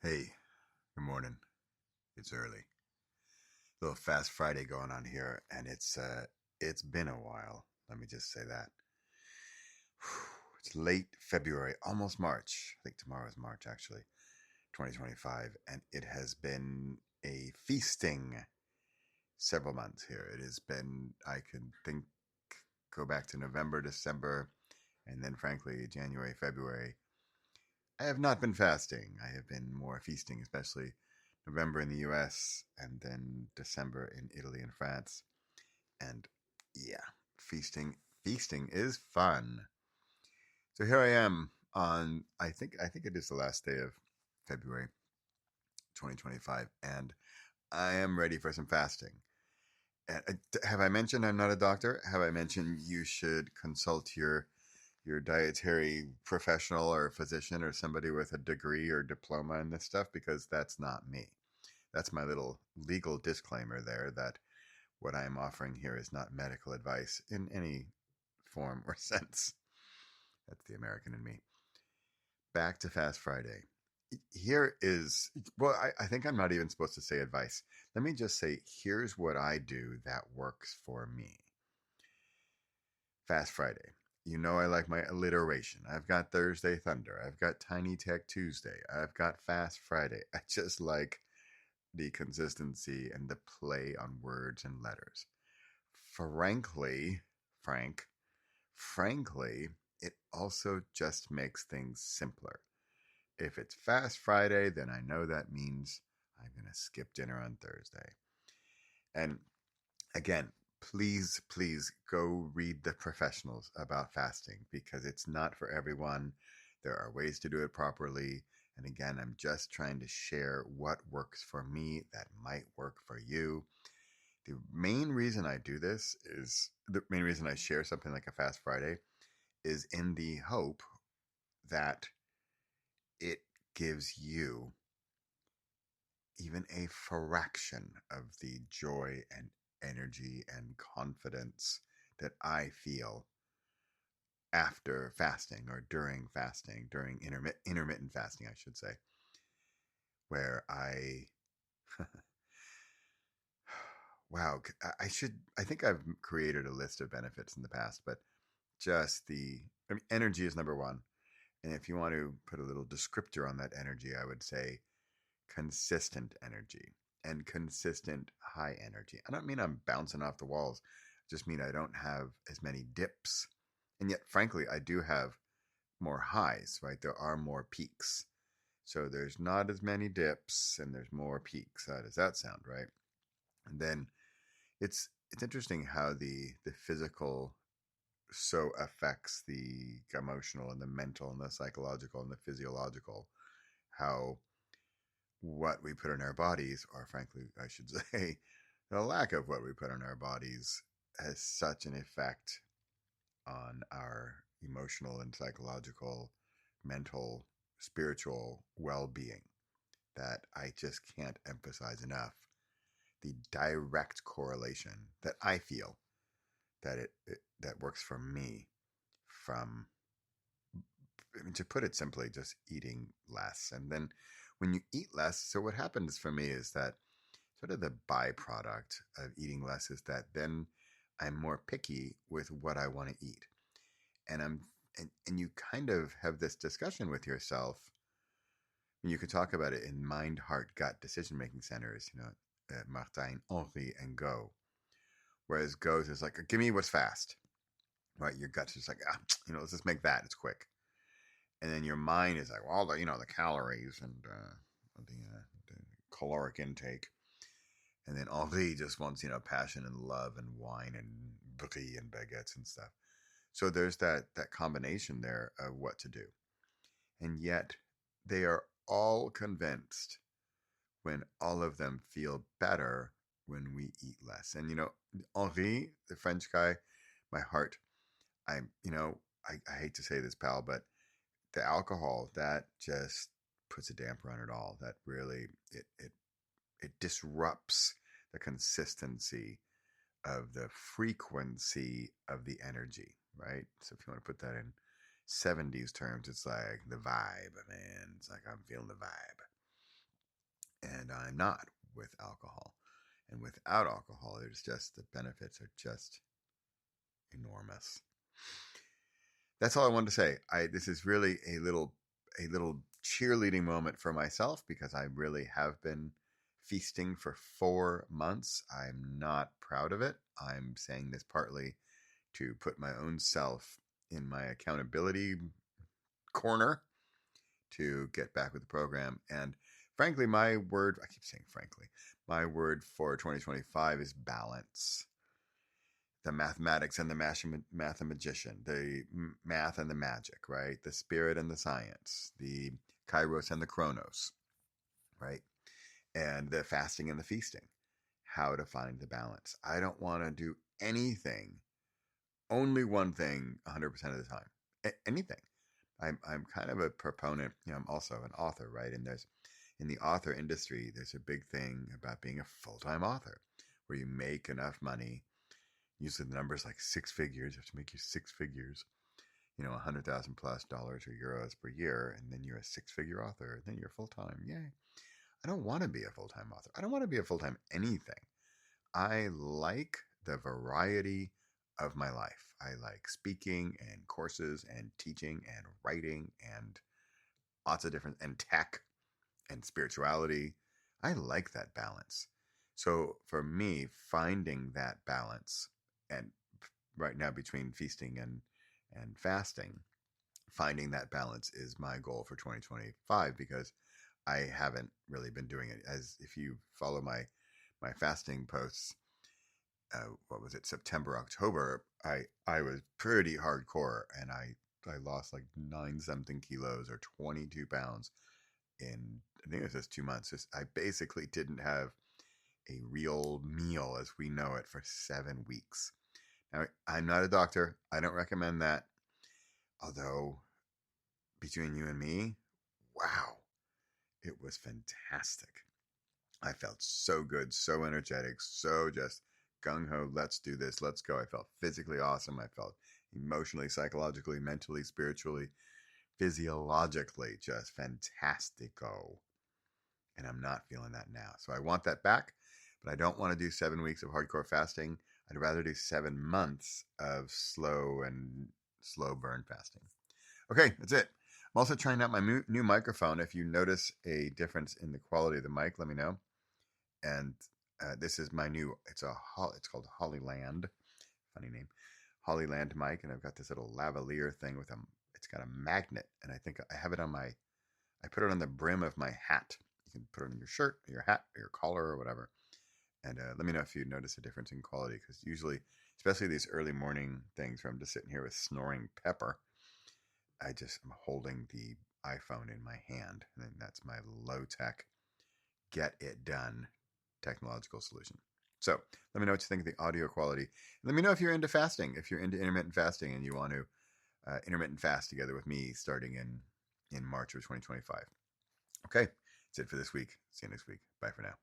Hey, good morning. It's early. Little fast Friday going on here, and it's been a while. Let me just say that. It's late February, almost March. I think tomorrow is March actually, 2025, and it has been a feasting several months here. It has been I can think go back to November, December, and then frankly January, February. I have not been fasting. I have been more feasting, especially November in the US and then December in Italy and France. And yeah, feasting is fun. So here I am on I think it is the last day of February 2025 and I am ready for some fasting. Have I mentioned I'm not a doctor? Have I mentioned you should consult your dietary professional or physician or somebody with a degree or diploma in this stuff? Because that's not me. That's my little legal disclaimer there that what I am offering here is not medical advice in any form or sense. That's the American in me. Back to Fast Friday. Here is, well, I think I'm not even supposed to say advice. Let me just say, here's what I do that works for me. Fast Friday. You know, I like my alliteration. I've got Thursday Thunder. I've got Tiny Tech Tuesday. I've got Fast Friday. I just like the consistency and the play on words and letters. Frankly, Frank, frankly, it also just makes things simpler. If it's Fast Friday, then I know that means I'm going to skip dinner on Thursday. And again, please go read the professionals about fasting because it's not for everyone. There are ways to do it properly. And again, I'm just trying to share what works for me that might work for you. The main reason I do this is the main reason I share something like a Fast Friday is in the hope that it gives you even a fraction of the joy and energy and confidence that I feel after fasting or during intermittent fasting, I should say, where wow, I think I've created a list of benefits in the past, but just I mean, energy is number one. And if you want to put a little descriptor on that energy, I would say consistent energy and consistent high energy. I don't mean I'm bouncing off the walls. I just mean I don't have as many dips. And yet, frankly, I do have more highs, right? There are more peaks. So there's not as many dips and there's more peaks. How does that sound, right? And then it's interesting how the physical so affects the emotional and the mental and the psychological and the physiological, how what we put in our bodies, or frankly, I should say, the lack of what we put in our bodies, has such an effect on our emotional and psychological, mental, spiritual well being that I just can't emphasize enough the direct correlation that I feel that it that works for me from, I mean, to put it simply, just eating less. And then when you eat less, so what happens for me is that sort of the byproduct of eating less is that then I'm more picky with what I want to eat. And and you kind of have this discussion with yourself. And you could talk about it in mind, heart, gut decision making centers, Martin, Henri, and Go. Whereas Go's is like, give me what's fast, right? Your gut's just like, let's just make that. It's quick. And then your mind is like, well, the calories and the caloric intake. And then Henri just wants, passion and love and wine and brie and baguettes and stuff. So there's that combination there of what to do. And yet they are all convinced when all of them feel better when we eat less. And Henri, the French guy, my heart, I hate to say this, pal, but the alcohol that just puts a damper on it all. That really it disrupts the consistency of the frequency of the energy, right? So if you want to put that in 70s terms, it's like the vibe, man. It's like I'm feeling the vibe. and I'm not with alcohol. And without alcohol, there's just the benefits are just enormous. That's all I wanted to say. This is really a little cheerleading moment for myself because I really have been feasting for 4 months. I'm not proud of it. I'm saying this partly to put my own self in my accountability corner to get back with the program. And frankly, my word, I keep saying frankly, my word for 2025 is balance. The mathematics and the mathematician, the math and the magic, right? The spirit and the science, the kairos and the chronos, right? And the fasting and the feasting, how to find the balance. I don't want to do anything, only one thing 100% of the time. Anything. I'm kind of a proponent, I'm also an author, right? And there's in the author industry, there's a big thing about being a full-time author where you make enough money. Usually the number's like 6 figures. You have to make you 6 figures, 100,000 plus dollars or euros per year. And then you're a 6-figure author. And then you're full-time. Yay. I don't want to be a full-time author. I don't want to be a full-time anything. I like the variety of my life. I like speaking and courses and teaching and writing and lots of different, and tech and spirituality. I like that balance. So for me, finding that balance, and right now between feasting and fasting, finding that balance is my goal for 2025 because I haven't really been doing it. As if you follow my fasting posts, what was it, September, October, I was pretty hardcore, and I lost like 9 something kilos or 22 pounds in, I think it was just 2 months. I basically didn't have a real meal as we know it for 7 weeks. Now, I'm not a doctor. I don't recommend that. Although, between you and me, wow, it was fantastic. I felt so good, so energetic, so just gung ho, let's do this, let's go. I felt physically awesome. I felt emotionally, psychologically, mentally, spiritually, physiologically just fantastico. And I'm not feeling that now. So I want that back, but I don't want to do 7 weeks of hardcore fasting. I'd rather do 7 months of slow burn fasting. Okay, that's it. I'm also trying out my new microphone. If you notice a difference in the quality of the mic, let me know. And this is my new, it's called Hollyland, funny name, Hollyland mic. And I've got this little lavalier thing it's got a magnet. And I think I have it I put it on the brim of my hat. You can put it on your shirt, or your hat, or your collar, or whatever. And let me know if you notice a difference in quality, because usually, especially these early morning things where I'm just sitting here with snoring Pepper, I'm holding the iPhone in my hand. And then that's my low tech, get it done technological solution. So let me know what you think of the audio quality. Let me know if you're into fasting, if you're into intermittent fasting and you want to intermittent fast together with me starting in March of 2025. Okay, that's it for this week. See you next week. Bye for now.